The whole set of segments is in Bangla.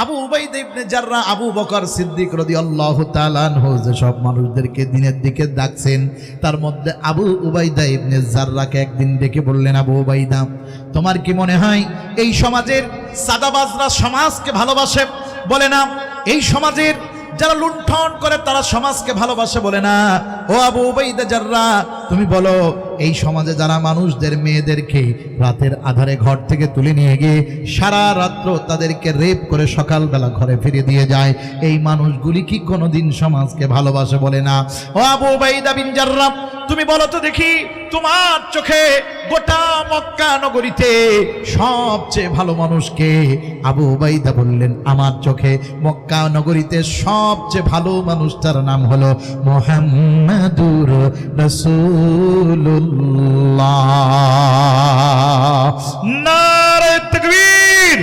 আবু উবাইদা ইবনে জাররাহ আবু বকর সিদ্দিক রাদিয়াল্লাহু তাআলা আনহু যে সব মানুষদেরকে দিনের দিকে ডাকছেন, তার মধ্যে আবু উবাইদা ইবনে জাররাহকে একদিন ডেকে বললেন, আবু উবাইদা, তোমার কি মনে হয় এই সমাজের সাদাবাজরা সমাজকে ভালোবাসে? বলে না। এই সমাজের যারা লুণ্ঠন করে তারা সমাজকে ভালোবাসে? বলে না। ও আবু উবাইদা জাররাহ, তুমি বলো, এই সমাজে যারা মানুষদের মেয়েদেরকে রাতের আধারে ঘর থেকে তুলে নিয়ে গিয়ে সারা রাত্র তাদেরকে রেপ করে সকালবেলা ঘরে ফিরে দিয়ে যায়, এই মানুষগুলি কি কোনোদিন সমাজকে ভালোবাসে? বলে না। ও আবু উবাইদা বিন জাররাহ, তুমি বলো তো দেখি, তোমার চোখে গোটা মক্কা নগরীতে সবচেয়ে ভালো মানুষকে? আবু উবাইদা বললেন, আমার চোখে মক্কা নগরীতে সবচেয়ে ভালো মানুষটার নাম হলো মুহাম্মাদুর রাসূলুল্লাহ। নারে তাকবীর!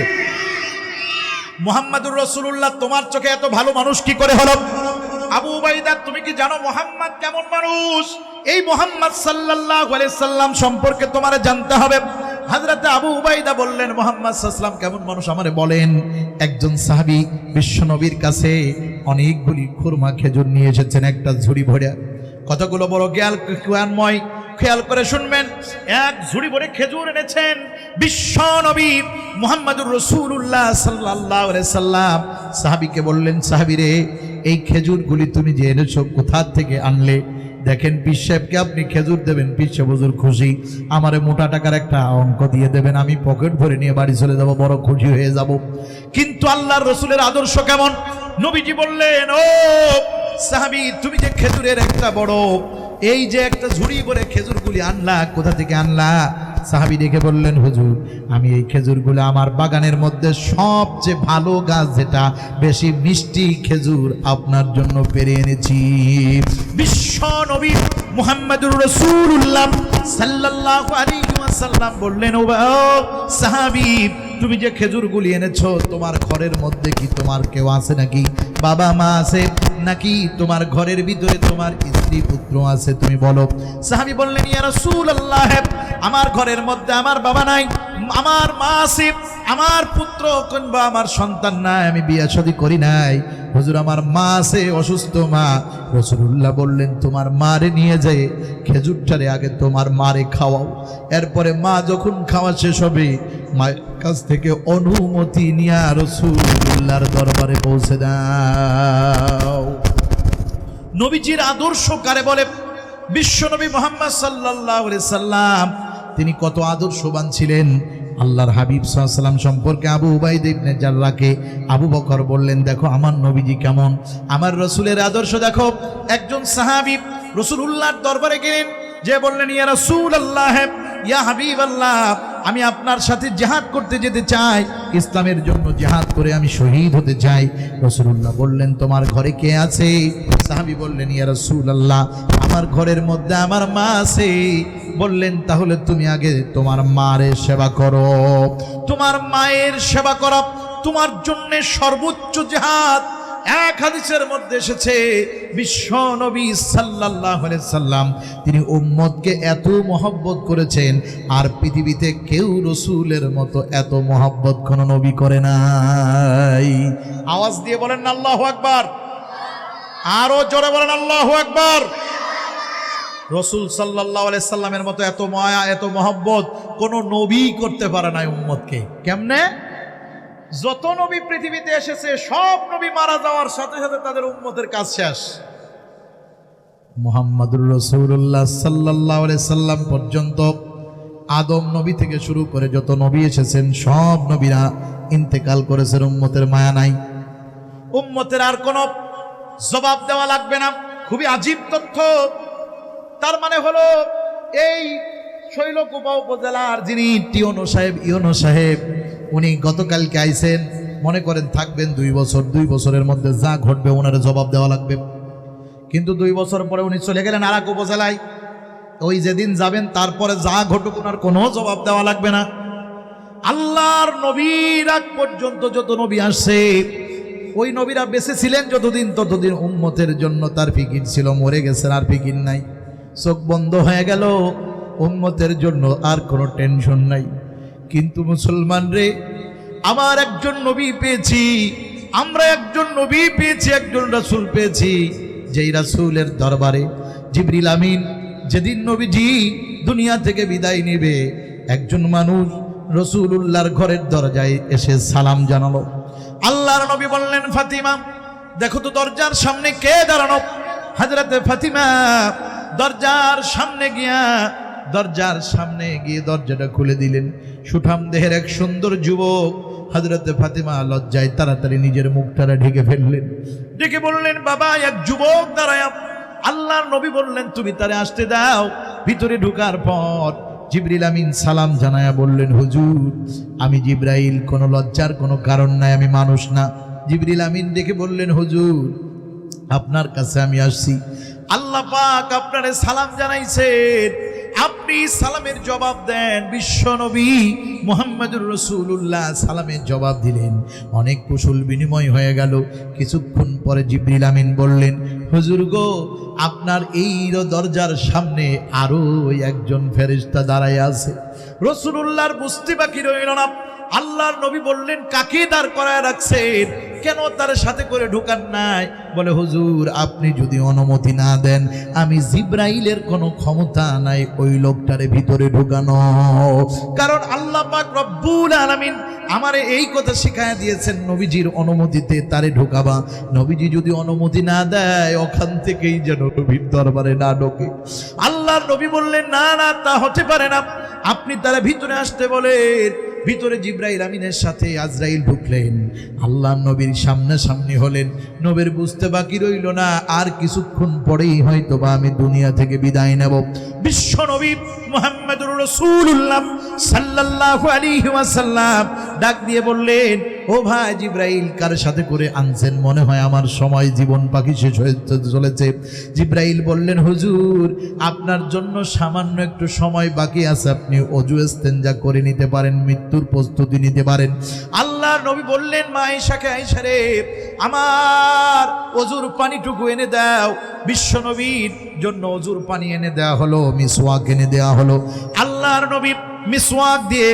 মুহাম্মাদুর রাসূলুল্লাহ তোমার চোখে এত ভালো মানুষ কি করে হলো? আবু উবাইদা, তুমি কি জানো মুহাম্মদ কেমন মানুষ? এই মুহাম্মদ সাল্লাল্লাহু আলাইহি সাল্লাম সম্পর্কে তোমারে জানতে হবে। হযরত আবু উবাইদা বললেন, মুহাম্মদ সাল্লাল্লাহু আলাইহি সাল্লাম কেমন মানুষ আমারে বলেন। একজন সাহাবী বিশ্ব নবীর কাছে অনেকগুলি খুরমা খেজুর নিয়ে এসেছেন একটা ঝুড়ি ভরে। কতগুলো বড় জ্ঞানময়, খেয়াল করে শুনবেন। এক ঝুড়ি ভরে খেজুর এনেছেন বিশ্ব নবী মুহাম্মদুর রাসূলুল্লাহ সাল্লাল্লাহু আলাইহি সাল্লাম। সাহাবীকে বললেন, সাহাবী রে, এই খেজুরগুলি তুমি যে এনেছো কোথা থেকে আনলে? দেখেন, পীর সাহেবকে আপনি খেজুর দেবেন, পীর সাহেব হুজুর খুশি, আমারে মোটা টাকার একটা অঙ্ক দিয়ে দেবেন, আমি পকেট ভরে নিয়ে বাড়ি চলে যাব, বড় খুশি হয়ে যাব। কিন্তু আল্লাহর রাসূলের আদর্শ কেমন? নবীজি বললেন, ও সাহাবী, তুমি যে খেজুরের একটা বড়, এই যে একটা ঝুড়ি ভরে খেজুরগুলি আনলা, কোথা থেকে আনলা? সাহাবী দেখে বললেন, হুজুর, আমি এই খেজুরগুলো আমার বাগানের মধ্যে সবচেয়ে ভালো গাছ, যেটা বেশি মিষ্টি খেজুর, আপনার জন্য পেরে এনেছি। বিশ্ব নবী মুহাম্মদুর রাসূলুল্লাহ সাল্লাল্লাহু আলাইহি ওয়াসাল্লাম বললেন, ও সাহাবী, তুমি যে খেজুরগুলি এনেছো, তোমার ঘরের মধ্যে কি তোমার কেউ আছে নাকি? বাবা মা আছে নাকি? তোমার ঘরের ভিতরে তোমার স্ত্রী পুত্র আছে? তুমি বলো। সাহাবী বললেন, ইয়া রাসূলুল্লাহ, আমার ঘরের মধ্যে আমার বাবা নাই, আমার মা আছে, আমার পুত্র কিংবা আমার সন্তান নাই, আমি বিয়ে শাদী করি নাই। হুজুর, আমার মা আছে, অসুস্থ মা। রাসূলুল্লাহ বললেন, তোমার মারে নিয়ে যায় খেজুরটারে আগে তোমার মারে খাওয়াও, এরপরে মা যখন খাওয়া শেষ হবে, মায়ের কাছ থেকে অনুমতি নিয়ে রাসূলুল্লাহর দরবারে পৌঁছে দাও। নবীজির আদর্শ কারে বলে? বিশ্বনবী মুহাম্মদ সাল্লাল্লাহু আলাইহি সাল্লাম তিনি কত আদর্শবান ছিলেন। আল্লাহর হাবিব সাল্লাল্লাহু আলাইহি সাল্লাম সম্পর্কে আবু উবাইদা ইবনে জাররাহকে আবু বকর বললেন, দেখো আমার নবীজি কেমন, আমার রাসূলের আদর্শ দেখো। একজন সাহাবী রাসূলুল্লাহর দরবারে গেলেন, যে বললেন, ইয়া রাসূলুল্লাহ, ইয়া হাবিবাল্লাহ, আমি আপনার সাথে জিহাদ করতে যেতে চাই, ইসলামের জন্য জিহাদ করে আমি শহীদ হতে চাই। রাসূলুল্লাহ বললেন, তোমার ঘরে কে আছে? সাহাবী বললেন, ইয়া রাসূলুল্লাহ, আমার ঘরের মধ্যে আমার মা আছে। বললেন, তাহলে তুমি আগে তোমার মায়ের সেবা করো, তোমার মায়ের সেবা করা তোমার জন্য সর্বোচ্চ জিহাদ। এক হাদিসের মধ্যে এসেছে, বিশ্ব নবী সাল্লাল্লাহু আলাইহি সাল্লাম তিনি উম্মতকে এত মহব্বত করেছেন, আর পৃথিবীতে কেউ রাসূলের মতো এত মহব্বত কোনো নবী করে নাই। আওয়াজ দিয়ে বলেন আল্লাহু আকবার, আরো জোরে বলেন আল্লাহু আকবার। রাসূল সাল্লাল্লাহু আলাইহি সাল্লামের মতো এত মায়া, এত মহব্বত কোনো নবী করতে পারে নাই উম্মতকে। কেমনে? যত নবী পৃথিবীতে এসেছে, সব নবী মারা যাওয়ার সাথে সাথে তাদের উম্মতের কাজ শেষ। মুহাম্মদুর রাসূলুল্লাহ সাল্লাল্লাহু আলাইহি সাল্লাম পর্যন্ত আদম নবী থেকে শুরু করে যত নবী এসেছেন, সব নবীরা ইন্তেকাল করেছেন, উম্মতের মায়া নাই, উম্মতের আর কোনো জবাব দেওয়া লাগবে না। খুবই আজীব তথ্য। তার মানে হলো, এই শৈলকুপা উপজেলার যিনি ইউনো সাহেব উনি গতকালকে আইছেন, মনে করেন থাকবেন 2 বছর, 2 বছরের মধ্যে যা ঘটবে ওনার জবাব দেওয়া লাগবে। কিন্তু 2 বছর পরে উনি চলে গেলেন আরেক উপজেলায়, ওই যেদিন যাবেন তারপরে যা ঘটুক ওনার কোনো জবাব দেওয়া লাগবে না। আল্লাহর নবীর আগ পর্যন্ত যত নবী আসছে, ওই নবীরা বেঁচে ছিলেন যতদিন, ততদিন উম্মতের জন্য তার ফিকির ছিল, মরে গেছেন আর ফিকির নাই। চোখ বন্ধ হয়ে গেল, উম্মতের জন্য আর কোনো টেনশন নাই। কিন্তু মুসলমান রে, আমার একজন নবী পেয়েছি, আমরা একজন নবী পেয়েছি, একজন রাসূল পেয়েছি, যেই রাসূলের দরবারে জিবরিল আমিন যেদিন নবীজি দুনিয়া থেকে বিদায় নেবে, একজন মানুষ রাসূলুল্লাহর ঘরের দরজায় এসে সালাম জানালো। আল্লাহর নবী বললেন, ফাতিমা দেখো তো দরজার সামনে কে দাঁড়ানো। হযরতে ফাতিমা দরজার সামনে গিয়ে দরজাটা খুলে দিলেন। সুঠাম দেহের এক সুন্দর যুবক হযরতে ফাতিমা লজ্জায় তাড়াতাড়ি নিজের মুখটা ঢেকে ফেললেন। ডেকে বললেন, বাবা এক যুবক দাঁড়ায়। আল্লাহর নবী বললেন, তুমি তারে আসতে দাও। ভিতরে ঢোকার পর জিবরিল আমিন সালাম জানায়া বললেন, হুজুর আমি জিবরাইল, কোনো লজ্জার কোনো কারণ নাই, আমি মানুষ না। জিবরিল আমিন ডেকে বললেন, হুজুর আপনার কাছে আমি আসছি, আল্লাহ পাক আপনারে সালাম জানাইছেন, আপনি সালামের জবাব দেন। বিশ্ব নবী মুহাম্মদুর রাসূলুল্লাহ সালামের জবাব দিলেন। অনেক কুশল বিনিময় হয়ে গেল। কিছুক্ষণ পরে জিবরিল আমিন বললেন, হুজুর গো আপনার এই দরজার সামনে আরো একজন ফেরেশতা দাঁড়ায় আছে। রাসূলুল্লাহর বুঝতে বাকি রইল না। আল্লাহর নবী বললেন, কাকে দাঁড় করায় রাখছেন, কেন তার সাথে করে ঢোকান নাই? বলে, হুজুর আপনি যদি অনুমতি না দেন, আমি জিবরাইলের কোনো ক্ষমতা নাই ওই লোকটারে ভিতরে ঢোকানো। কারণ আল্লাহ পাক রব্বুল আলামিন আমারে এই কথা শিখায়া দিয়েছেন, নবীজির অনুমতিতে তারে ঢোকাবা। নবীজি যদি অনুমতি না দেয়, ওখান থেকেই যেন নবীর দরবারে না ঢোকে। আল্লাহর নবী বললেন, না না তা হতে পারে না, আপনি তারা ভিতরে আসতে বলেন। ভিতরে জিবরাইল আমিনের সাথে আজরাইল ঢুকলেন। আল্লাহ নবীর সামনাসামনি হলেন। নবীর বুঝতে বাকি রইল না, আর কিছুক্ষণ পরেই হয়তো বা আমি দুনিয়া থেকে বিদায় নেব। বিশ্ব নবী মুহাম্মদুর রাসূলুল্লাহ সাল্লাল্লাহু আলাইহি ওয়াসাল্লাম ডাক দিয়ে বললেন, ও ভাই জিবরাইল কার সাথে করে আনছেন? মনে হয় আমার সময় জীবন পাখি শেষ হয়ে চলেছে। জিবরাইল বললেন, হুজুর আপনার জন্য সামান্য একটু সময় বাকি আছে, আপনি ওযু ইস্তেনজা করে নিতে পারেন, মৃত্যুর প্রস্তুতি নিতে পারেন। আল্লাহর নবী বললেন, মা আয়েশাকে, আয়েশা রে আমার ওযুর পানিটুকু এনে দাও। বিশ্ব নবীর জন্য ওযুর পানি এনে দেওয়া হলো, মিসওয়াক এনে দেওয়া হলো। আল্লাহর নবী মিসওয়াক দিয়ে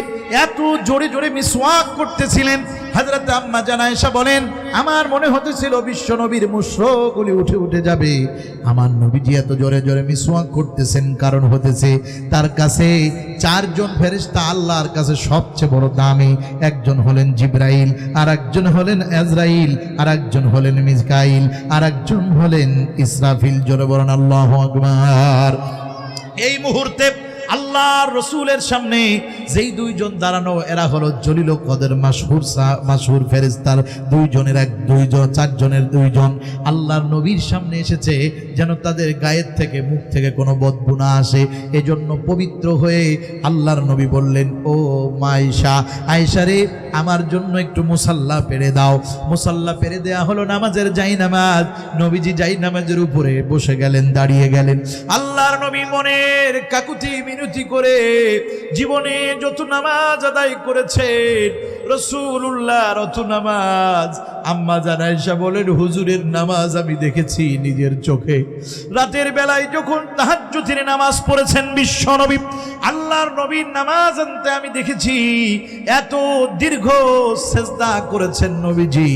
এত জোরে জোরে মিসওয়াক করতেছিলেন। হযরত আম্মা জান আয়েশা বলেন, আমার মনে হতেছিল বিশ্ব নবীর মুশরকগুলি উঠে উঠে যাবে। আমার নবীজি এত জোরে জোরে মিসওয়াক করতেছেন, কারণ হতেছে তার কাছে চারজন ফেরেশতা আল্লাহর কাছে সবচেয়ে বড় দামি। একজন হলেন জিবরাইল, আর একজন হলেন আজরাইল, আর একজন হলেন মিকাইল, আর একজন হলেন ইসরাফিল। জোরে বলেন আল্লাহু আকবার। এই মুহূর্তে আল্লাহর রাসূলের সামনে যেই দুইজন দাঁড়ানো, এরা হলো জলিল কদর মাশহুর ফেরেশতার চারজনের দুইজন। আল্লাহর নবীর সামনে এসেছে যেন তাদের গায়ের থেকে মুখ থেকে কোনো বদবু না আসে, এজন্য পবিত্র হয়ে আল্লাহর নবী বললেন, ও মা আয়েশা রে আমার জন্য একটু মুসাল্লা পেরে দাও। মুসাল্লা পেরে দেয়া হলো, নামাজের জায়নামাজ। নবীজি জায়নামাজের উপরে বসে গেলেন, দাঁড়িয়ে গেলেন। আল্লাহর নবী মনের কাকুতি মিনতি করে জীবনে যত নামাজ আদায় করেছেন, রাসূলুল্লাহর অত নামাজ। আম্মা জান আয়েশা বলেন, হুজুরের নামাজ আমি দেখেছি নিজের চোখে। রাতের বেলায় যখন তাহাজ্জুদের নামাজ পড়েছেন বিশ্ব নবী, আল্লাহর নবীর নামাজ আনতে আমি দেখেছি। এত দীর্ঘ সেজদা করেছেন নবীজি।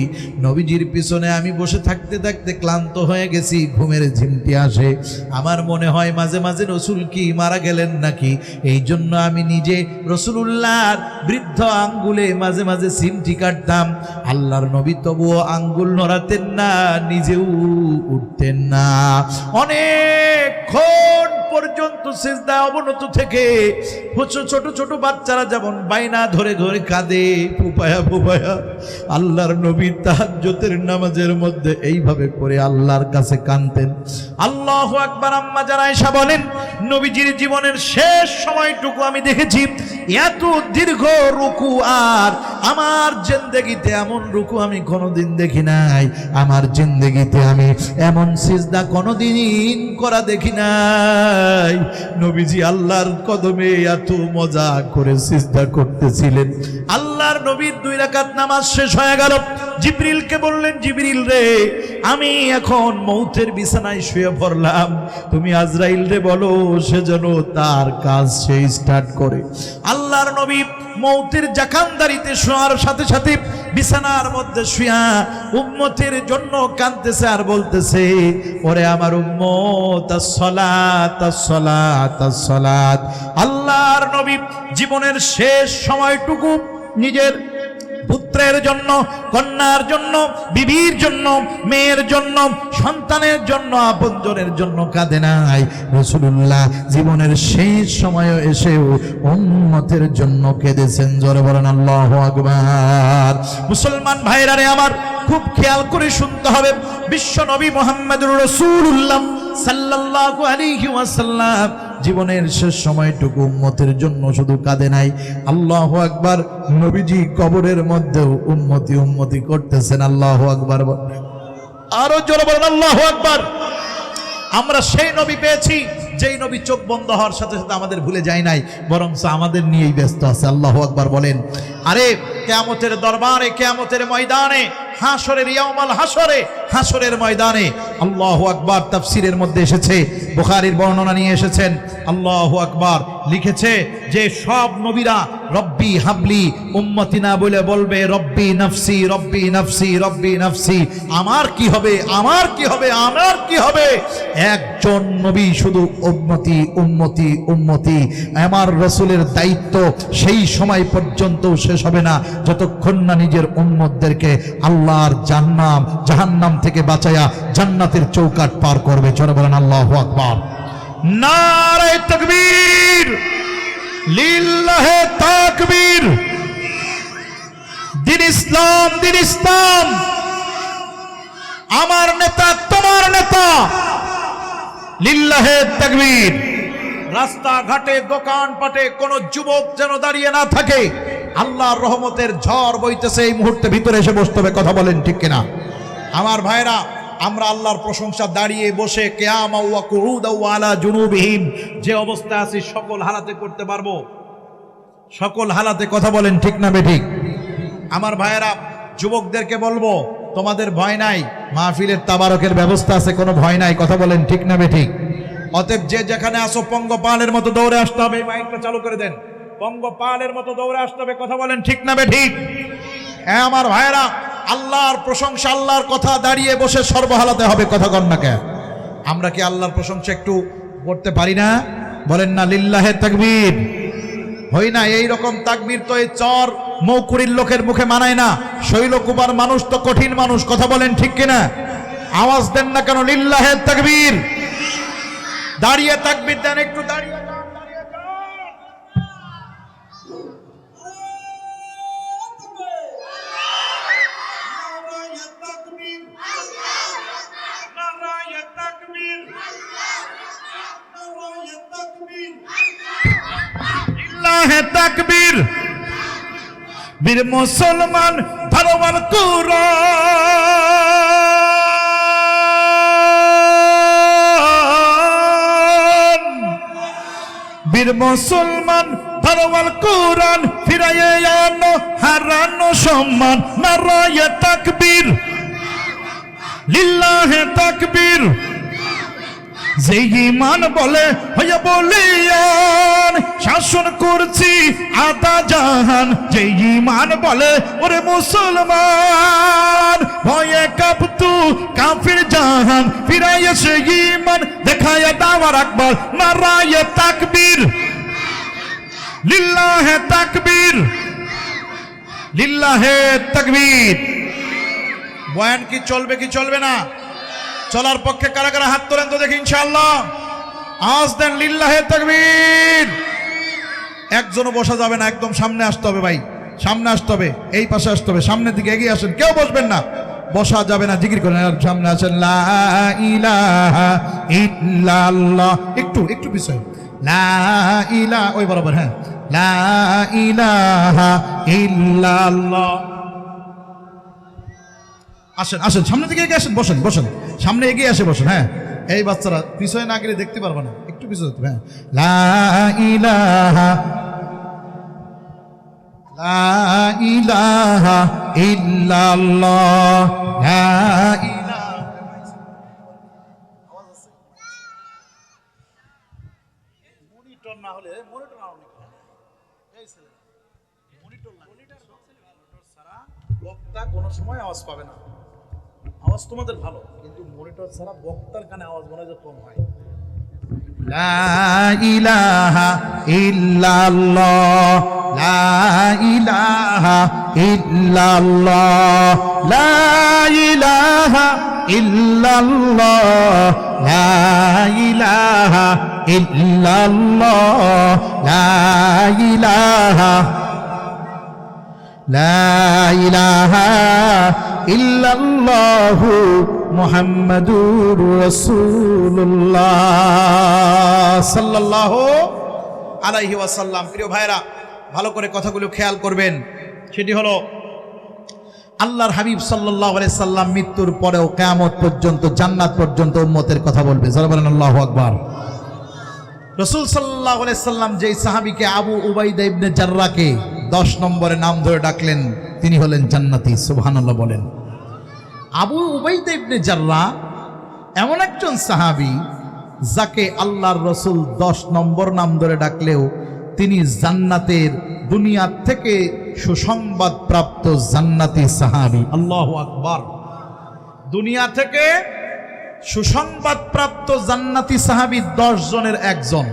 নবীজির পিছনে আমি বসে থাকতে থাকতে ক্লান্ত হয়ে গেছি, ঘুমের ঝিমটি আসে। আমার মনে হয় মাঝে মাঝে রাসূল কি মারা গেলেন নাকি, এই জন্য আমি নিজে রাসূলুল্লাহর বৃদ্ধ আঙ্গুলে মাঝে মাঝে সিমটি কাটতাম। আল্লাহর নবী তবুও আঙ্গুল নড়াতেন না, নিজেও উঠতেন না। অনেকক্ষণ পর্যন্ত সিজদায় অবনত থেকে ছোট ছোট বাচ্চারা যেমন বাইনা ধরে ধরে কাঁদে, ফুপায়া ফুপায়া, আল্লাহর নবী তাহাজ্জুদের নামাজের মধ্যে এইভাবে করে আল্লাহর কাছে কাঁদতেন। আল্লাহু আকবার। আম্মা জান আয়েশা বলেন, নবীজির জীবনের শেষ সময়টুকু আমি দেখেছি। এত দীর্ঘ রুকু, আর আমার জিন্দেগিতে এমন রুকু আমি কোনোদিন দেখি নাই। আমার জিন্দেগিতে আমি এমন সিজদা কোনোদিন করা দেখি নাই। নবীজি আল্লাহর কদমে এত মজা করে সিজদা করতেছিলেন। আল্লাহ আল্লাহর নবীর 2 রাকাত নামাজ শেষ হয়ে গেল। জিবরিলকে বললেন, জিবরিল রে, আমি এখন মৌতের বিছানায় শুয়ে পড়লাম, তুমি আজরাইল রে বলো সে যেন তার কাজ সে স্টার্ট করে। আল্লাহর নবী মৌতের জাকানদারিতে শোয়ার সাথে সাথে বিছানার মধ্যে শুয়া উম্মতের জন্য কাঁদতেছে আর বলতেছে, ওরে আমার উম্মত, আসসালাত আসসালাত আসসালাত। আল্লাহর নবী জীবনের শেষ সময়টুকু নিজের পুত্রের জন্য, কন্যার জন্য, বিবির জন্য, মেয়ের জন্য, সন্তানের জন্য, আপনজনের জন্য কাঁদে নাই। রাসূলুল্লাহ জীবনের শেষ সময়ে এসেও উম্মতের জন্য কেঁদেছেন। জোরে বলেন আল্লাহু আকবার। মুসলমান ভাইরা রে আমার, খুব খেয়াল করে শুনতে হবে, বিশ্ব নবী মুহাম্মদুর রাসূলুল্লাহ সাল্লাল্লাহু আলাইহি ওয়াসাল্লাম জীবনের শেষ সময়টুকু উম্মতের জন্য শুধু কাঁদে নাই, আল্লাহু আকবার, নবীজি কবরের মধ্যেও উম্মতি উম্মতি করতেছেন। আল্লাহু আকবার, আরো জোরে বলেন আল্লাহু আকবার। আমরা সেই নবী পেয়েছি যেই নবী চোখ বন্ধ হওয়ার সাথে সাথে আমাদের ভুলে যায় নাই, বরং আমাদের নিয়েই ব্যস্ত আছে। আল্লাহু আকবার বলেন। আরে কিয়ামতের দরবারে, কিয়ামতের ময়দানে, হাসরের ইয়াউমাল হাসরে, হাসরের ময়দানে আল্লাহু আকবার তাফসীরের মধ্যে এসেছে, বুখারীর বর্ণনা নিয়ে এসেছেন। আল্লাহু আকবার লিখেছে যে সব নবীরা রব্বি হাবলি উম্মতি না বলে বলবে রব্বি নফসি রব্বি নফসি রব্বি নফসি। আমার কি হবে, আমার কি হবে, আমার কি হবে? একজন নবী শুধু উম্মতি উম্মতি উম্মতি। আমার রাসূলের দায়িত্ব সেই সময় পর্যন্ত শেষ হবে না যতক্ষণ না নিজের উম্মতদেরকে আল্লাহর জাহান্নাম থেকে বাঁচায়া জান্নাতের চৌকাঠ পার করবে। জোরে বলেন আল্লাহু আকবার। নারে তাকবীর, লিল্লাহে তাকবীর। দিন ইসলাম, দিন ইসলাম। আমার নেতা, তোমার নেতা, লিল্লাহে তাকবীর। রাস্তাঘাটে, দোকানপাটে কোন যুবক যেন দাঁড়িয়ে না থাকে। আল্লাহর রহমতের ঝড় বইতেছে, এই মুহূর্তে ভিতরে এসে বসতে হবে। কথা বলেন ঠিক কিনা? আমার ভাইরা, আমরা আল্লাহর প্রশংসা দাঁড়িয়ে বসে কিয়ামা ওয়া কুউদা ওয়া আলা জুনুবিহিম যে অবস্থায় আছি সকল হালাতে করতে পারবো, সকল হালাতে। কথা বলেন ঠিক না বেঠিক? আমার ভাইয়েরা, যুবকদেরকে বলবো তোমাদের ভয় নাই, মাহফিলের তাবারকের ব্যবস্থা আছে, কোনো ভয় নাই। কথা বলেন ঠিক না বেঠিক? অতএব যে যেখানে আসো পঙ্গপালের মতো দৌড়ে আসতে হবে। মাইকটা চালু করে দেন, পঙ্গপালের মতো দৌড়ে আসতে হবে। কথা বলেন ঠিক না বেঠিক? হ্যাঁ আমার ভাইয়েরা, আল্লাহর প্রশংসা, আল্লাহর কথা দাঁড়িয়ে বসে সর্বহালাতে হবে। কথা কন না কে? আমরা কি আল্লাহর প্রশংসা একটু করতে পারি না? বলেন না লিল্লাহে তাকবীর। হই না এইরকম তাকবীর তো এই চর মৌকুরির লোকের মুখে মানায় না। শৈলকুপার মানুষ তো কঠিন মানুষ। কথা বলেন ঠিক কিনা? আওয়াজ দেন না কেন? লিল্লাহে তাকবীর। দাঁড়িয়ে তাকবীর দেন, একটু দাঁড়িয়ে যান, দাঁড়িয়ে যান। লিল্লাহে তাকবীর। বীর মুসলমান ভালোবান কুরআন, বীর মুসলমান ভালোবান কুরআন, ফিরাইয়ে আনো হারানো সম্মান। নারায়ে তাকবীর, লিল্লাহে তাকবীর। যেই ঈমান বলে হইয়া বলিয়ান, শাসন করছি আধা জাহান। যেই ঈমান বলে ওরে মুসলমান, ভয়ে কাঁপতু কাফির জাহান। ফিরাইয়া সে ঈমান দেখাইয়া দাওয়ার আকবার। নারায়ে তাকবীর, লিল্লাহে তাকবীর, লিল্লাহে তাকবীর। বয়ান কি চলবে কি চলবে না? চলার পক্ষে কারা কারা হাত তোলেন তো দেখি ইনশাআল্লাহ। আওয়াজ দেন লিল্লাহে তাকবীর। একজনও বসা যাবে না, একদম সামনে আসতে হবে ভাই, সামনে আসতে হবে, এই পাশে আসতে হবে, সামনের দিকে এগিয়ে আসেন, কেউ বসবেন না, বসা যাবে না। জিকির করেন, সামনে আসেন। লা ইলাহা ইল্লাল্লাহ। একটু একটু পিছনে। লা ইলাহা, ওই বরাবর, হ্যাঁ। লা ইলাহা ইল্লাল্লাহ। আসেন আসেন, সামনে দিকে এগিয়ে আসেন, বসেন বসেন, সামনে এগিয়ে আসে বসেন। হ্যাঁ, এই বাচ্চারা পিছনে না গেলে দেখতে পারবে না, একটু পিছনে। হ্যাঁ, লা ইলাহা লা ইলাহা ইল্লাল্লাহ লা ইলাহা। মনিটর না হলে মনিটর না হলে এই ছেলে মনিটর ছাড়া বক্তা কোনো সময় আওয়াজ পাবে না। আওয়াজ তোমাদের ভালো, কিন্তু মনিটর ছাড়া বক্তার কানে আওয়াজ মনে হয় কম হয়। লা ইলাহা ইল্লাল্লাহ লা ইলাহা ইল্লাল্লাহ লা ইলাহা ইল্লাল্লাহ লা ইলাহা ইল্লাল্লাহ লা ইলাহা লা ইলাহা ইল্লাল্লাহু মুহাম্মাদুর রাসূলুল্লাহ সাল্লাল্লাহু আলাইহি ওয়াসাল্লাম। প্রিয় ভাইরা, ভালো করে কথাগুলো খেয়াল করবেন। সেটি হলো আল্লাহর হাবিব সাল্লাল্লাহু আলাইহি সাল্লাম মৃত্যুর পরেও কিয়ামত পর্যন্ত, জান্নাত পর্যন্ত উম্মতের কথা বলবে। যারা বলেন আল্লাহু আকবার। রাসূল সাল্লাল্লাহু আলাইহি সাল্লাম যেই সাহাবীকে আবু উবাইদা ইবনে জাররাহকে 10 নম্বরে নাম ধরে ডাকলেন, তিনি হলেন জান্নাতি। সুবহানাল্লাহ বলেন। আবু উবাইদা ইবনে জাররাহ এমন একজন সাহাবী যাকে আল্লাহর রাসূল 10 নম্বর নাম ধরে ডাকলেও তিনি জান্নাতের, দুনিয়া থেকে সুসংবাদ প্রাপ্ত জান্নাতি সাহাবী। আল্লাহু আকবার। দুনিয়া থেকে সুসংবাদ প্রাপ্ত জান্নাতি সাহাবী 10 জনের একজন।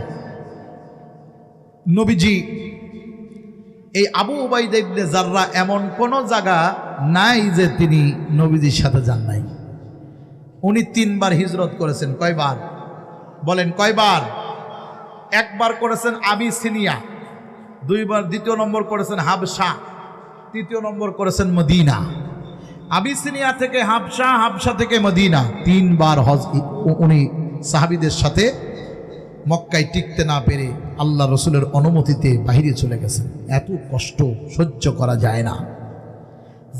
নবীজি এই আবু উবাইদা ইবনে জাররাহ এমন কোন জায়গা নাই যে তিনি নবীজির সাথে যান নাই। উনি 3 বার হিজরত করেছেন। কয়বার বলেন? কয়বার? একবার করেছেন আবিসিনিয়া, 2 বার, দ্বিতীয় নম্বর করেছেন হাবশা, তৃতীয় নম্বর করেছেন মদিনা। আবিসিনিয়া থেকে হাবশা, হাবশা থেকে মদিনা, 3 বার হজ উনি সাহাবীদের সাথে মক্কায় টিকতে না পেরে আল্লাহ রসুলের অনুমতিতে বাহিরে চলে গেছেন। এত কষ্ট সহ্য করা যায় না।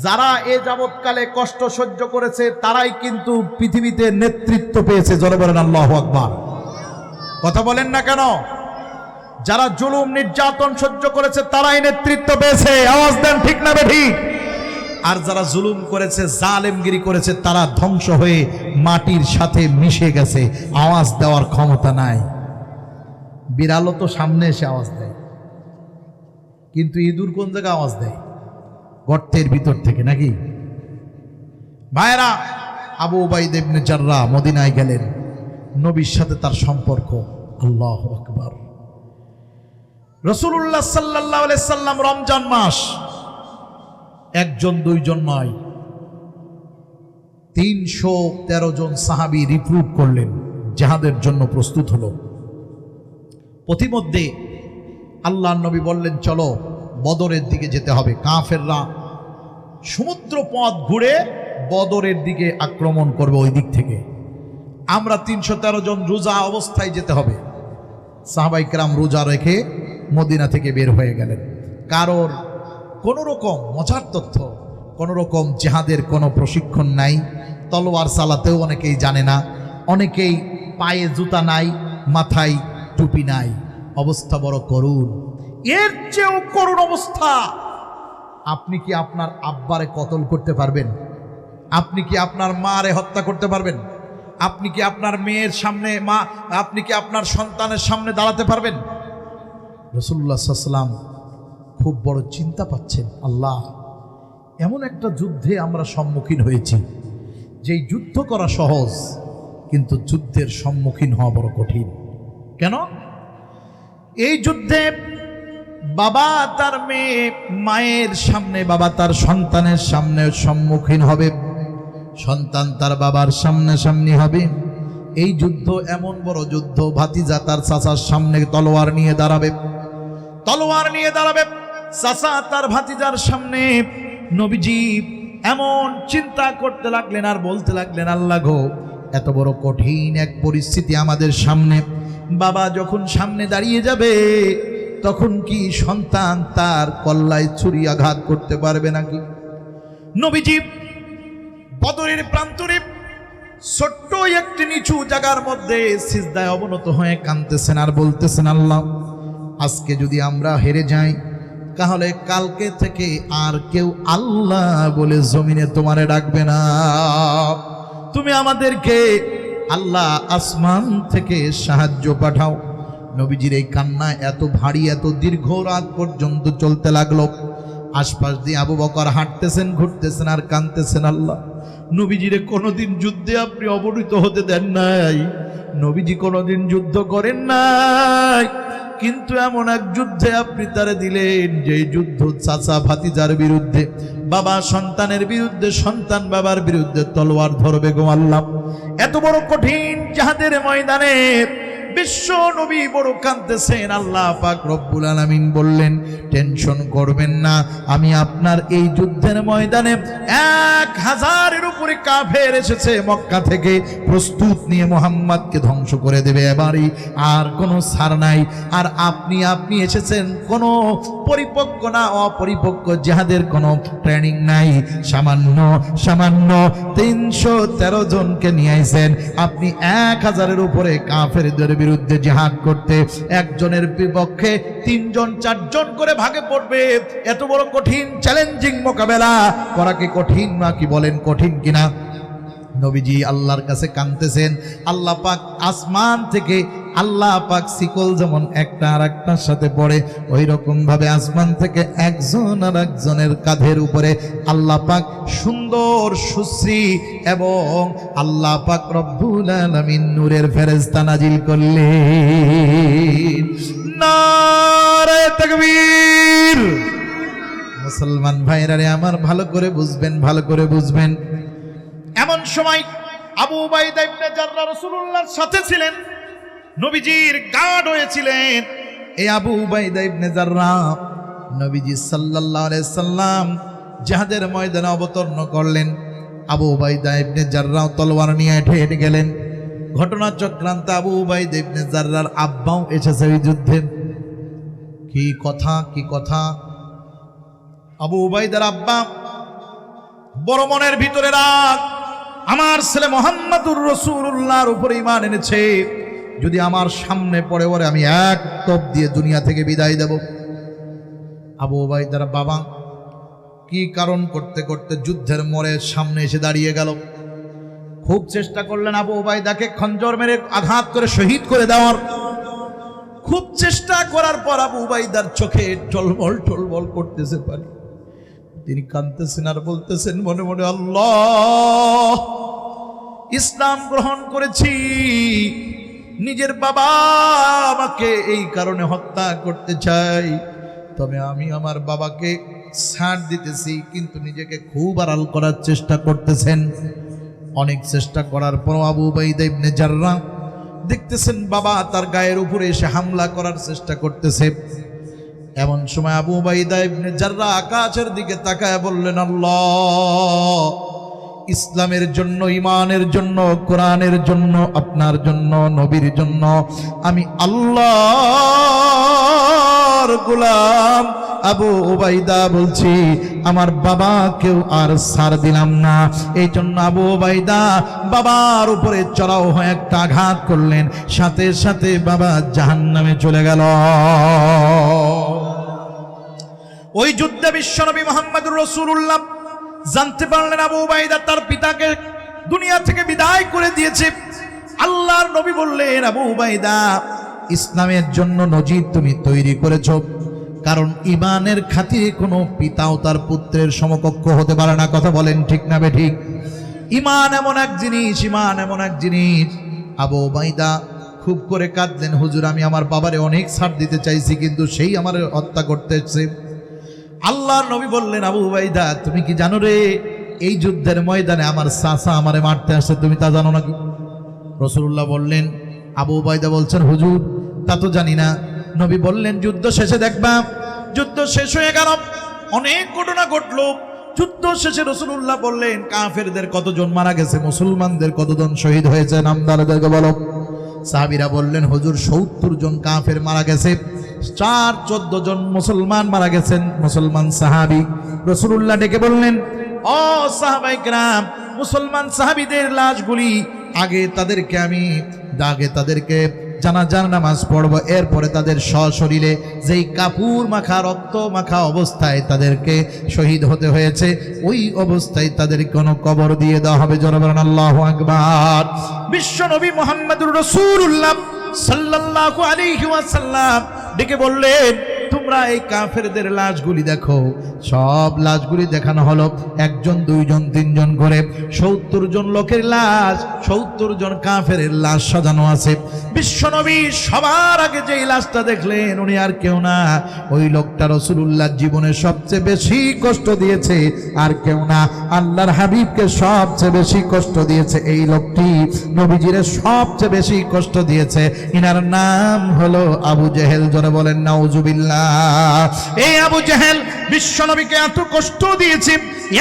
যারা এ যাবৎকালে কষ্ট সহ্য করেছে তারাই কিন্তু পৃথিবীতে নেতৃত্ব পেয়েছে। জোরে বলেন আল্লাহু আকবার। কথা বলেন না কেন? যারা জুলুম নির্যাতন সহ্য করেছে তারাই নেতৃত্ব পেয়েছে। আওয়াজ দেন ঠিক না বেঠিক? আর যারা জুলুম করেছে, জালেমগিরি করেছে, তারা ধ্বংস হয়ে মাটির সাথে মিশে গেছে, আওয়াজ দেওয়ার ক্ষমতা নাই। বিড়ালও তো সামনে এসে আওয়াজ দেয়, কিন্তু ইঁদুর কোন জায়গায় আওয়াজ দেয়? গর্তের ভিতর থেকে, নাকি? ভাইরা, আবু উবাইদা ইবনে জাররাহ মদিনায় গেলেন, নবীর সাথে তার সম্পর্ক। আল্লাহু আকবার। রাসূলুল্লাহ সাল্লাল্লাহু আলাইহি সাল্লাম রমজান মাস, 1 জন 2 জন নয়, 313 জন সাহাবী রিক্রুট করলেন, জিহাদের জন্য প্রস্তুত হলো। পথিমধ্যে আল্লাহর নবী বললেন, চলো বদরের দিকে যেতে হবে। কাফেররা সমুদ্র পথ ঘুরে বদরের দিকে আক্রমণ করবে ওই দিক থেকে। আমরা 313 জন রোজা অবস্থায় যেতে হবে। সাহাবায়ে কেরাম রোজা রেখে মদিনা থেকে বের হয়ে গেলেন। কারোর কোনো রকম, মজার তথ্য, কোনো রকম জিহাদের কোনো প্রশিক্ষণ নাই। তলোয়ার চালাতেও অনেকেই জানে না, অনেকেই পায়ে জুতা নাই, মাথায় টুপি নাই। অবস্থা বড় করুণ। এর চেয়েও করুণ অবস্থা। আপনি কি আপনার আব্বারে কতল করতে পারবেন? আপনি কি আপনার মারে হত্যা করতে পারবেন? আপনি কি আপনার মেয়ের সামনে, আপনি কি আপনার সন্তানের সামনে দাঁড়াতে পারবেন? রাসূলুল্লাহ সাল্লাল্লাহু আলাইহি ওয়াসাল্লাম খুব বড় চিন্তা পাচ্ছেন। আল্লাহ, এমন একটা যুদ্ধে আমরা সম্মুখীন হয়েছি, যেই যুদ্ধ করা সহজ, কিন্তু যুদ্ধের সম্মুখীন হওয়া বড় কঠিন। কেন? এই যুদ্ধে বাবা তার মেয়ে, মায়ের সামনে বাবা তার সন্তানের সামনে সম্মুখীন হবে, সন্তান তার বাবার সামনাসামনি হবে। এই যুদ্ধ এমন বড় যুদ্ধ, ভাতিজা তার চাচার সামনে তলোয়ার নিয়ে দাঁড়াবে, তলোয়ার নিয়ে দাঁড়াবে চাচা তার ভাতিজার সামনে। নবীজি এমন চিন্তা করতে লাগলেন আর বলতে লাগলেন, আল্লাহ গো, এত বড় কঠিন এক পরিস্থিতি আমাদের সামনে। বাবা যখন সামনে দাঁড়িয়ে যাবে, তখন কি সন্তান তার কল্লায় ছুরি আঘাত করতে পারবে নাকি? নবীজি বদরের প্রান্তরে ছোট্ট একটি নিচু জায়গার মধ্যে সিজদায় অবনত হয়ে কাঁদতেছেন আর বলতেছেন, আল্লাহ, আজকে যদি আমরা হেরে যাই, তাহলে কালকে থেকে আর কেউ আল্লাহ বলে জমিনে তোমারে ডাকবে না। তুমি আমাদেরকে আল্লাহ আসমান থেকে সাহায্য পাঠাও। নবীজির এই কান্না এত ভারী, এত দীর্ঘ রাত পর্যন্ত চলতে লাগলো। আশপাশ দিয়ে আবু বকর হাঁটতেছেন, ঘুরতেছেন আর কাঁদতেছেন। আল্লাহ, নবীজিরে কোনোদিন যুদ্ধে আপনি অবনীত হতে দেন নাই, নবীজি কোনোদিন যুদ্ধ করেন নাই, কিন্তু এমন এক যুদ্ধে আপনি তারে দিলেন যে যুদ্ধ চাচা ভাতিজার বিরুদ্ধে, বাবা সন্তানের বিরুদ্ধে, সন্তান বাবার বিরুদ্ধে তলোয়ার ধরবে গো আল্লাহ। এত বড় কঠিন জিহাদের ময়দানে বিশ্ব নবী বড় কাঁদতেছেন। আল্লাহ পাক রব্বুল আলামিন বললেন, টেনশন করবেন না, আমি আপনার এই যুদ্ধের ময়দানে 1000-এর উপরে কাফের এসেছে মক্কা থেকে, প্রস্তুত নিয়ে মুহাম্মদকে ধ্বংস করে দেবে এবারই, আর কোনো ছাড় নাই। আর আপনি এসেছেন কোনো পরিপক্ক না, অপরিপক্ক, জিহাদের কোনো ট্রেনিং নাই, সামান্য 313 জনকে নিয়ে আইছেন আপনি 1000-এর উপরে কাফেরদের বিরুদ্ধে জিহাদ করতে। একজনের বিপক্ষে 3জন 4জন করে ভাগে পড়বে। এত বড় কঠিন চ্যালেঞ্জিং মোকাবেলা করা কি কঠিন না? কি বলেন, কঠিন কিনা? নবীজি আল্লাহর কাছে কাঁদতেছেন। আল্লাহ পাক আসমান থেকে, আল্লাহ পাক শিকল যেমন একটা আর একটার সাথে পড়ে, ওই রকম ভাবে আসমান থেকে একজন আর একজনের কাঁধের উপরে আল্লাহ পাক সুন্দর সুশ্রী এবং আল্লাহ পাক রব্বুল আলামিন নূরের ফেরেশতা নাজিল করলেন। নারে তাকবীর! মুসলমান ভাইরা রে আমার, ভালো করে বুঝবেন, ভালো করে বুঝবেন। এমন সময় আবু উবাইদা ইবনে জাররাহ রাসূলুল্লাহর সাথে ছিলেন, নবীজির গার্ড হয়েছিলেন। এই আবু উবাইদা ইবনে জাররাহ নবীজি সাল্লাল্লাহু আলাইহি সাল্লাম জিহাদের ময়দানে অবতরণ করলেন। আবু উবাইদা ইবনে জাররাহ তলোয়ার নিয়ে হেঁটে গেলেন। ঘটনা চক্রান্তে আবু উবাইদা ইবনে জাররাহর আব্বাও এসেছে ওই যুদ্ধে। কি কথা! আবু উবাইদার আব্বা বড় মনের ভিতরে রাগ, আমার ছেলে মুহাম্মদুর রাসূলুল্লাহর উপরে ঈমান এনেছে, যদি আমার সামনে পড়ে ওরে আমি এক টপ দিয়ে দুনিয়া থেকে বিদায় দেব। আবু উবাইদার বাবা কি কারণ করতে করতে যুদ্ধের মোড়ের সামনে এসে দাঁড়িয়ে গেল। খুব চেষ্টা করলেন আবু উবাইদাকে খঞ্জর মেরে আঘাত করে শহীদ করে দেওয়ার। খুব চেষ্টা করার পর আবু উবাইদার চোখে টলমল করতেছে পানি। তিনি কাঁদতেছেন আর বলতেছেন মনে মনে, আল্লাহ, ইসলাম গ্রহণ করেছি, নিজের বাবা আমাকে এই কারণে হত্যা করতে চাই, তবে আমি আমার বাবাকে ছাড় দিতেছি, কিন্তু নিজেকে খুব আড়াল করার চেষ্টা করতেছেন। অনেক চেষ্টা করার পর আবু উবাইদা ইবনে জাররাহ দেখতেছেন বাবা তার গায়ের উপরে এসে হামলা করার চেষ্টা করতেছে। এমন সময় আবু উবাইদা ইবনে জাররাহ আকাশের দিকে তাকায় বললেন, আল্লাহ, ইসলামের জন্য, ঈমানের জন্য, কোরআনের জন্য, আপনার জন্য, নবীর জন্য আমি আল্লাহর গোলাম আবু উবাইদা বলছি, আমার বাবাকেও আর ছাড় দিলাম না। এই জন্য আবু উবাইদা বাবার উপরে চড়াও হয়ে একটা আঘাত করলেন, সাথে সাথে বাবা জাহান্নামে চলে গেল। ওই যুদ্ধে বিশ্বনবী মুহাম্মদুর রাসূলুল্লাহ জানতে পারলেন আবু উবাইদা তার পিতাকে দুনিয়া থেকে বিদায় করে দিয়েছে। আল্লাহর নবী বললেন, আবু উবাইদা, ইসলামের জন্য নজির তুমি তৈরি করেছো, কারণ ঈমানের খাতিরে কোনো পিতাও তার পুত্রের সমকক্ষ হতে পারে না। কথা বলেন ঠিক না বেঠিক? ঈমান এমন এক জিনিস, ঈমান এমন এক জিনিস। আবু উবাইদা খুব করে কাঁদলেন, হুজুর, আমি আমার বাবারে অনেক ছাড় দিতে চাইছি, কিন্তু সেই আমার হত্যা করতে এসেছে। আল্লাহর নবী বললেন, আবু উবাইদা, তুমি কি জানো রে, এই যুদ্ধের ময়দানে আমার চাচা আমারে মারতে আসে, তুমি তা জানো নাকি? রাসূলুল্লাহ বললেন, আবু উবাইদা বলছেন, হুজুর, তা তো জানি না। নবী বললেন, যুদ্ধ শেষে দেখবা। যুদ্ধ শেষ হয়ে গেল, অনেক ঘটনা ঘটলো। যুদ্ধ শেষে রাসূলুল্লাহ বললেন, কাফেরদের কতজন মারা গেছে, মুসলমানদের কতজন শহীদ হয়েছে, নামদারদেরকে বলো। সাহাবীরা বললেন, হুজুর, 70 জন কাফের মারা গেছে, 14 জন মুসলমান মারা গেছেন, মুসলমান সাহাবী। রাসূলুল্লাহ ডেকে বললেন, ও সাহাবায়ে কেরাম, মুসলমান সাহাবীদের লাশগুলি আগে তাদেরকে জানাজার নামাজ পড়ব, এরপরে তাদের সশরীরে যেই কাপুর মাখা রক্ত মাখা অবস্থায় তাদেরকে শহীদ হতে হয়েছে, ওই অবস্থায় তাদের কোনো কবর দিয়ে দেওয়া হবে। জোরে বলেন আল্লাহু আকবার। বিশ্ব নবী মুহাম্মদুর রাসূলুল্লাহ সাল্লাল্লাহু আলাইহি ওয়াসাল্লাম ডেকে বললেন, তোমরা এই কাফেরদের লাশগুলি দেখো। সব লাশগুলি দেখানো হলো, একজন, দুইজন, তিনজন করে 70 জন লোকের লাশ, 70 জন কাফের লাশ সাজানো আছে। বিশ্বনবী সবার আগে যেই লাশটা দেখলেন, উনি আর কেউ না, ওই লোকটা রাসূলুল্লাহর জীবনে সবচেয়ে বেশি কষ্ট দিয়েছে, আর কেউ না, আল্লাহর হাবিবকে সবচেয়ে বেশি কষ্ট দিয়েছে এই লোকটি, নবীজিরে সবচেয়ে বেশি কষ্ট দিয়েছে। ইনার নাম হলো আবু জেহেল। জোরে বলেন নাউজুবিল্লাহ। এই আবু জেহেল বিশ্বনবীকে এত কষ্ট দিয়েছে,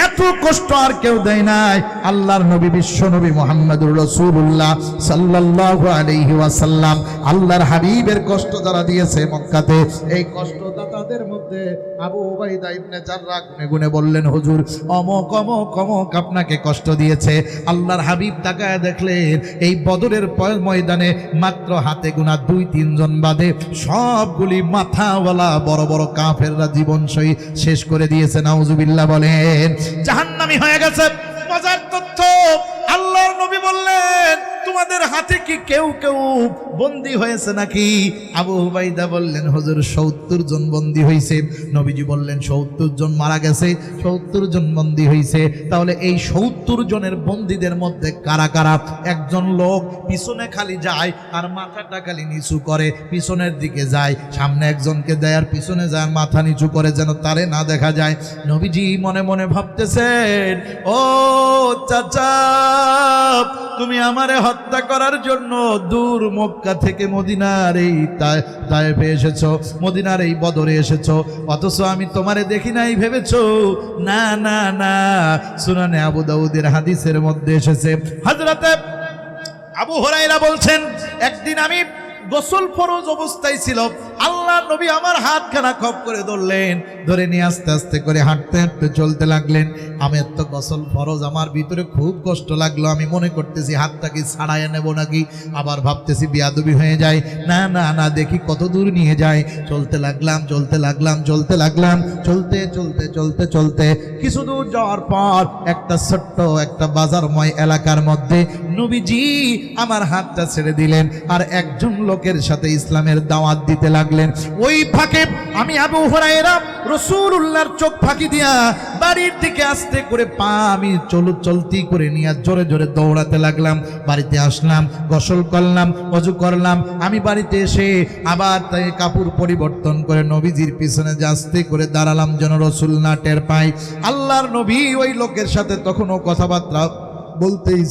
এত কষ্ট আর কেউ দেয় নাই। আল্লাহর নবী বিশ্বনবী মুহাম্মদুর রাসূলুল্লাহ সাল্লাল্লাহু আলাইহি ওয়াসাল্লাম, আল্লাহর হাবিবের কষ্ট যারা দিয়েছে মক্কাতে, এই কষ্টদাতাদের মধ্যে আবু উবাইদা ইবনে জাররাহ গুনে গুনে বললেন, হুজুর অমক অমক অমক আপনাকে কষ্ট দিয়েছে। আল্লাহর হাবিব তাকায় দেখলেন, এই বদরের ময়দানে মাত্র হাতে গোনা 2-3 জন বাদে সবগুলি মাথাওয়ালা বড় বড় কাফেররা জীবন শেষ করে দিয়েছে। নাউজুবিল্লাহ বলেন। জাহান্নামী হয়ে গেছে। মজার তথ্য, আল্লাহর নবী বললেন, তোমাদের হাতে কি কেউ কেউ বন্দী হয়েছে নাকি? আবু উবাইদা বললেন, হুজুর 70 জন বন্দী হয়েছে। নবীজি বললেন, 70 জন মারা গেছে, 70 জন বন্দী হয়েছে। তাহলে এই 70 জনের বন্দীদের মধ্যে কারা কারা? একজন লোক পিছনে খালি যায় আর মাথাটা খালি নিচু করে, পিছনের দিকে যায়, সামনে একজনকে দেয় আর পিছনে যায় মাথা নিচু করে, যেন তারে না দেখা যায়। নবীজি মনে মনে ভাবতেছেন, ও চাচা, তুমি আমারে হত্যা করার জন্য দূর মক্কা থেকে মদিনার এই তায়েফে এসেছো, মদিনার এই বদরে এসেছো, অথচ আমি তোমারে দেখি নাই ভেবেছো? না না না, সুনানে আবু দাউদের হাদিসের মধ্যে এসেছে, হযরতে আবু হুরায়রা বলছেন, একদিন আমি গোসল ফরজ অবস্থায় ছিল, আল্লাহ নবী আমার হাতখানা খপ করে ধরলেন, ধরে নিয়ে আস্তে আস্তে করে হাঁটতে হাঁটতে চলতে লাগলেন। আমি তো গোসল ফরজ, আমার ভিতরে খুব কষ্ট লাগলো। আমি মনে করতেছি হাতটা কি ছাড়াইয়া নেব নাকি, আবার ভাবতেছি বিয়াদবি হয়ে যায়, না না না, দেখি কত দূর নিয়ে যায়। চলতে লাগলাম চলতে লাগলাম চলতে লাগলাম, চলতে চলতে চলতে চলতে কিছু দূর যাওয়ার পর একটা ছোট্ট একটা বাজারময় এলাকার মধ্যে নবীজি আমার হাতটা ছেড়ে দিলেন আর একজন লোকের সাথে ইসলামের দাওয়াত দিতে লাগলেন। ওই ফাঁকে আমি আবু হুরায়রা রাসূলুল্লাহর চোখ ফাঁকি দিয়া বাড়ির দিকে আস্তে করে পা আমি চলতি করে নিয়ে জোরে জোরে দৌড়াতে লাগলাম। বাড়িতে আসলাম, গোসল করলাম, ওযু করলাম। আমি বাড়িতে এসে আবার তাই কাপড় পরিবর্তন করে নবীজির পিছনে আস্তে করে দাঁড়ালাম যেন রাসূল না টের পায়। আল্লাহর নবী ওই লোকের সাথে তখনও কথাবার্তা বলতেই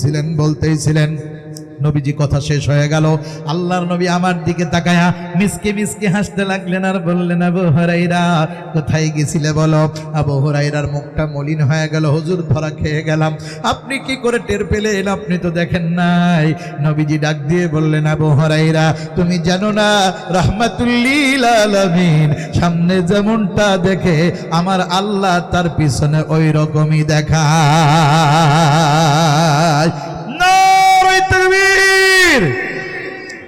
ছিলেন। নবীজি কথা শেষ হয়ে গেল, আল্লাহর নবী আমার দিকে তাকায়া মিসকে মিসকে হাসতে লাগলেন আর বললেন, আবু হুরায়রা কোথায় গেছিলে বলো? আবু হুরায়রার মুখটা মলিন হয়ে গেল, হুজুর ধরা খেয়ে গেলাম। আপনি কি করে টের পেলেন? আপনি তো দেখেন নাই। নবীজি ডাক দিয়ে বললেন, আবু হুরায়রা তুমি জানো না, রাহমাতুল লিল আলামিন সামনে যেমনটা দেখে আমার আল্লাহ তার পিছনে ওই রকমই দেখায়।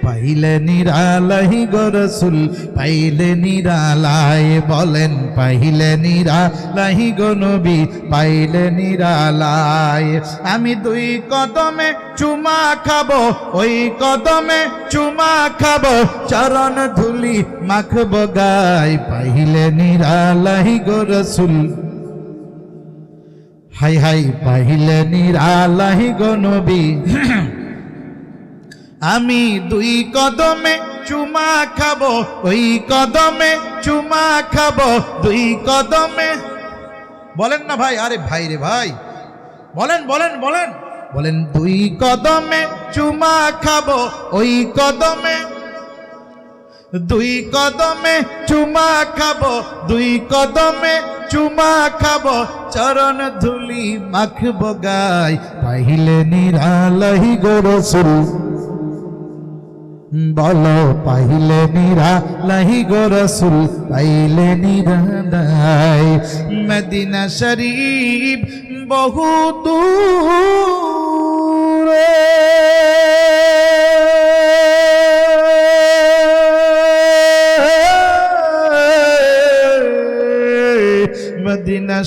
পাইলে নিরালাই গো রাসূল, পাইলে নিরালাই, বলেন পাইলে নিরালাই গো নবী, পাইলে নিরালাই। আমি 2 কদমে চুমা খাবো, ওই কদমে চুমা খাবো, চরণ ধুলি মাখবো গায়, পাইলে নিরালাই গো রাসূল, হাই হাই পাইলে নিরালাই গো নবী। আমি 2 কদমে চুমা খাবো, ওই কদমে চুমা খাবো, 2 কদমে। বলেন না ভাই, আরে ভাই রে ভাই, বলেন বলেন বলেন বলেন, 2 কদমে চুমা খাবো, ওই কদমে, 2 কদমে চুমা খাবো, 2 কদমে চুমা খাবো, চরণ ধুলি মাখবো গায়, পাইলে নিরালাই গো রাসূল, বলো পাইলে নিরালাই গো রাসূল, পাইলে নিরালাই। মদিনা শরীফ বহু দূরে,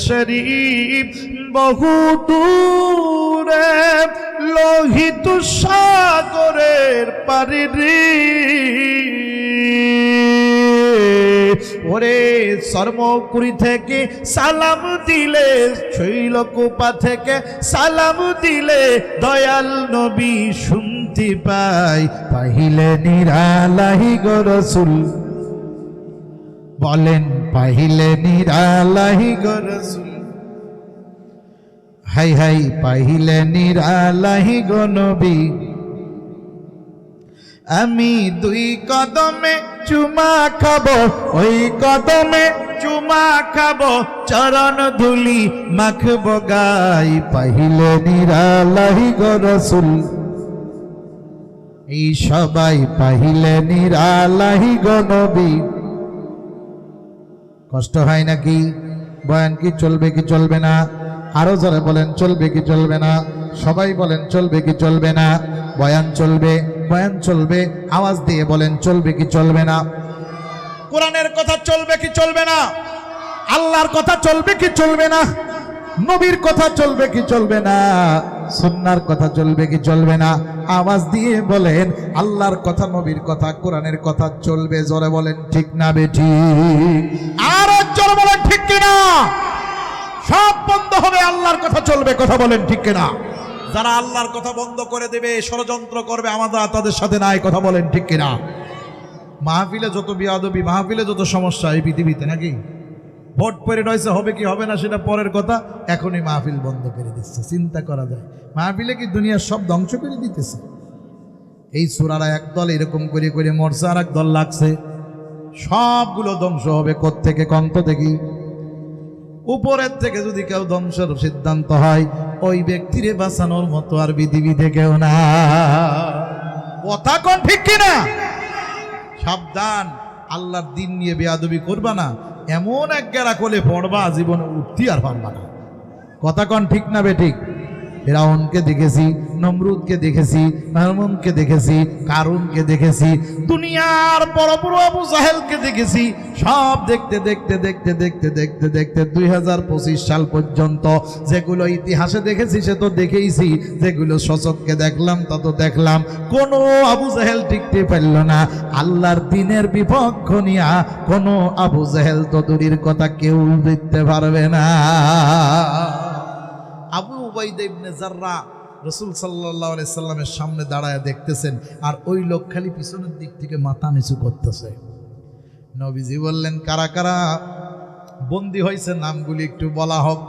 শরীফ বহু দূরে লোহিত সাগরের পারে রে ওরে সর্মকুড়ি থেকে সালাম দিলে শৈলকুপা থেকে সালাম দিলে দয়াল নবী শুনতে পাই পাহিলে নিরালাহি গো রাসূল বলেন পাহিলে নিরালাহি গো রাসূল হাই হাই পাহিলে নিরালাহি গো নবী আমি দুই কদমে চুমা খাবো ওই কদমে চুমা খাবো চরণ ধুলি মাখবো গাই পাহিলে নিরালাহি গো রাসূল এই সবাই পাহিলে নিরালাহি গো নবী কষ্ট হয় নাকি বয়ান কি চলবে কি চলবে না আরো যারা বলেন চলবে কি চলবে না সবাই বলেন চলবে কি চলবে না বয়ান চলবে আওয়াজ দিয়ে বলেন চলবে কি চলবে না কোরআনের কথা চলবে কি চলবে না আল্লাহর কথা চলবে কি চলবে না নবীর কথা চলবে কি চলবে না সুন্নাহর কথা চলবে কি চলবে না আওয়াজ দিয়ে বলেন আল্লাহর কথা নবীর কথা কোরআনের কথা চলবে জোরে বলেন ঠিক না বেঠিক আর জোরে বলেন ঠিক কিনা সব বন্ধ হবে আল্লাহর কথা চলবে কথা বলেন ঠিক কিনা যারা আল্লাহর কথা বন্ধ করে দেবে ষড়যন্ত্র করবে আমরা তাদের সাথে নাই কথা বলেন ঠিক কিনা মাহফিলে যত বিয়াদবি মাহফিলে যত সমস্যা এই পৃথিবীতে নাকি ভোট পরে রয়েছে হবে কি হবে না সেটা পরের কথা এখনই মাহফিল বন্ধ করে দিচ্ছে চিন্তা করা যায় মাহফিলে কি দুনিয়ার সব ধ্বংস করে দিতেছে এই সূরারা একদল এরকম করে করে মরছে আর একদল লাগছে সবগুলো ধ্বংস হবে কোত্থেকে কন্ত থেকে উপরের থেকে যদি কেউ ধ্বংসের সিদ্ধান্ত হয় ওই ব্যক্তিরে বাঁচানোর মতো আর পৃথিবীতে কেউ না কথা কোন ঠিক কিনা সাবধান আল্লাহর দিন নিয়ে বেয়াদবি করবা না এমন এক গেরা কোলে পড়বা জীবনে উঠতে আর পারবা না কথা কোন ঠিক না বেঠিক ফিরাউনকে দেখেছি নমরুদকে দেখেছি হারুনকে দেখেছি কারুনকে দেখেছি দুনিয়ার বড় বড় আবু জাহেলকে দেখেছি সব দেখতে দেখতে দেখতে দেখতে দেখতে দেখতে 2025 সাল পর্যন্ত যেগুলো ইতিহাসে দেখেছি সে তো দেখেইছি যেগুলো সচক্ষে দেখলাম তা তো দেখলাম কোনো আবু জাহেল টিকতে পারল না আল্লাহর দ্বীনের বিপক্ষ নিয়া কোনো আবু জাহেল তো দূরের কথা কেউ দেখতে পারবে না আবু উবাইদা ইবনে জাররা রাসূল সাল্লাল্লাহু আলাইহি সাল্লামের সামনে দাঁড়ায় দেখতেছেন আর ওই লোক খালি পিছনের দিক থেকে মাথা নিচু করতেছে নবীজি বললেন কারা কারা বন্দী হয়েছে নামগুলি একটু বলা হোক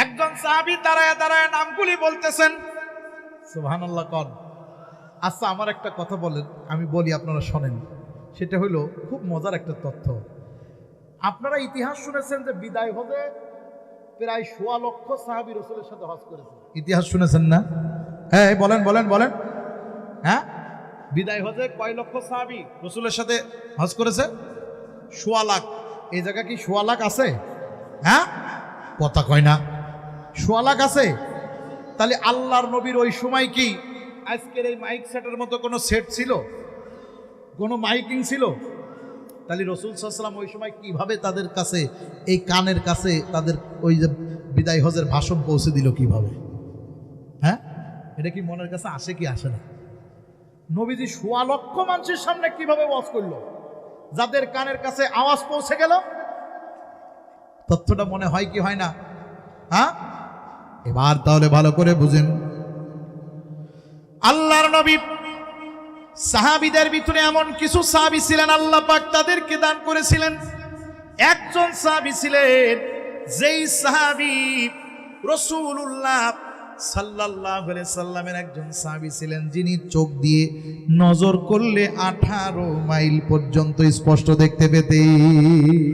একজন সাহাবী দাঁড়ায় দাঁড়ায় নামগুলি বলতেছেন সুবহানাল্লাহ কোন আচ্ছা আমার একটা কথা বলেন আমি বলি আপনারা শোনেন সেটা হলো খুব মজার একটা তথ্য আপনারা ইতিহাস শুনেছেন যে বিদায় হজে প্রায় ১৬ লক্ষ সাহাবী রাসূলের সাথে হজ করেছে ইতিহাস শুনেছেন না হ্যাঁ বলেন বলেন বলেন হ্যাঁ বিদায় হজে কয় লক্ষ সাহাবী রাসূলের সাথে হজ করেছে ১৬ লাখ এই জায়গা কি ১৬ লাখ আছে হ্যাঁ কথা কয় না ১৬ লাখ আছে তাহলে আল্লাহর নবীর ওই সময় কি আজকের এই মাইক সেটের মতো কোনো সেট ছিল কোনো মাইকিং ছিল তাহলে রাসূল সাল্লাল্লাহু আলাইহি ওয়াসাল্লাম ওই সময় কিভাবে তাদের কাছে এই কানের কাছে তাদের ওই যে বিদায় হজের ভাষণ পৌঁছে দিল কিভাবে হ্যাঁ এটা কি মনের কাছে আসে কি আসে না নবীজি ১৬ লক্ষ মানুষের সামনে কিভাবে ওয়াজ করলো যাদের কানের কাছে আওয়াজ পৌঁছে গেল তথ্যটা মনে হয় কি হয় না হ্যাঁ এবার তাহলে ভালো করে বুঝেন আল্লাহর নবী সাহাবীদের ভিতরে এমন কিছু সাহাবী ছিলেন আল্লাহ পাক তাদেরকে দান করেছিলেন একজন সাহাবী ছিলেন যেই সাহাবী রাসূলুল্লাহ সাল্লাল্লাহু আলাইহি সাল্লামের একজন সাহাবী ছিলেন যিনি চোখ দিয়ে নজর করলে 18 মাইল পর্যন্ত স্পষ্ট দেখতে পেতেন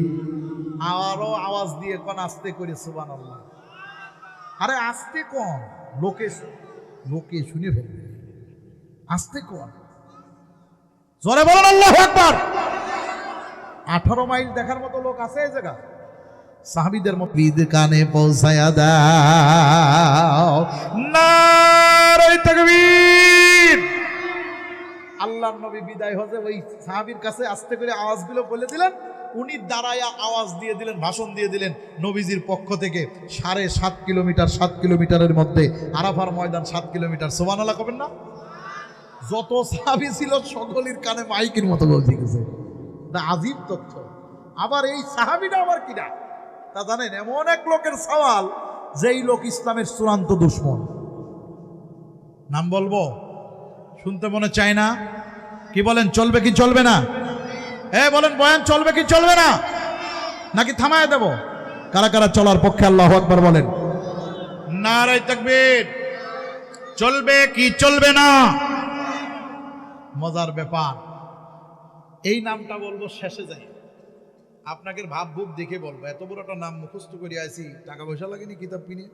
আরো আওয়াজ দিয়ে কোন আস্তে করে সুবহানাল্লাহ আরে আস্তে কোন লোকে শুনে ফেলবে আস্তে কোন জোরে বলেন আল্লাহু আকবার 18 মাইল দেখার মতো লোক আছে এই জায়গা সাহাবীদের মত ঈদ কানে পৌঁছায়া দাও নারে তাকবীর আল্লাহর নবী বিদায় হজে ওই সাহাবীর কাছে আস্তে করে আওয়াজগুলো বলে দিলেন উনি দাঁড়ায়া আওয়াজ দিয়ে দিলেন, ভাষণ দিয়ে দিলেন নবীজির পক্ষ থেকে 7.5 কিলোমিটার, 7 কিলোমিটারের মধ্যে আরাফার ময়দান 7 কিলোমিটার। সুবহানাল্লাহ কবেন না? যত সাহাবী ছিল সকলের কানে মাইকের মতো বলতে গেছে। আজীব তথ্য। আবার এই সাহাবীটা আবার কিনা তা জানেন? এমন এক লোকের সওয়াল, যেই লোক ইসলামের চূড়ান্ত দুশমন। নাম বলবো? শুনতে মনে চায় না? কি বলেন, চলবে কি চলবে না? বলেন বয়ান চলবে কি চলবে না, নাকি থামায় দেব? কারা কারা চলার পক্ষে আল্লাহু আকবার বলেন। নারে তাকবীর। চলবে কি চলবে না? মজার ব্যাপার, এই নামটা বলবো শেষে যাই, আপনাকে ভাব ভুব দেখে বলবো। এত বড় একটা নাম মুখস্থ করে আছি, টাকা পয়সা লাগেনি কিতাব কিনে।